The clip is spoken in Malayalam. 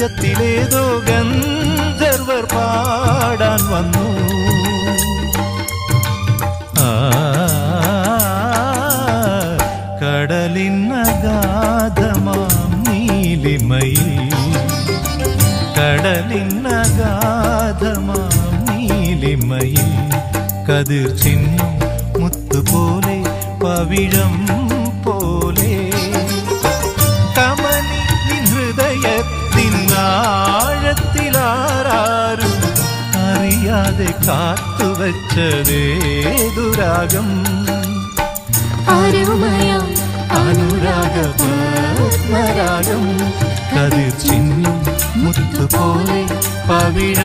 നെഞ്ചത്തിലേതോ ഗന്ധർവർ പാടാൻ വന്നു. കടലിനഗാധമാം നീലിമയിൽ, കടലിനഗാധമാം നീലിമയിൽ കതിർ ചിന്നും മുത്തുപോലെ പവിഴം പോലെ കമനി ഹൃദയത്തിനാഴത്തിലാരും അറിയാതെ കാത്തുവച്ചതേതുരാഗം. അനുരാഗ പത്മരാഗം കതിർ ചിന്നും മുത്തുപോലെ പവിഴം.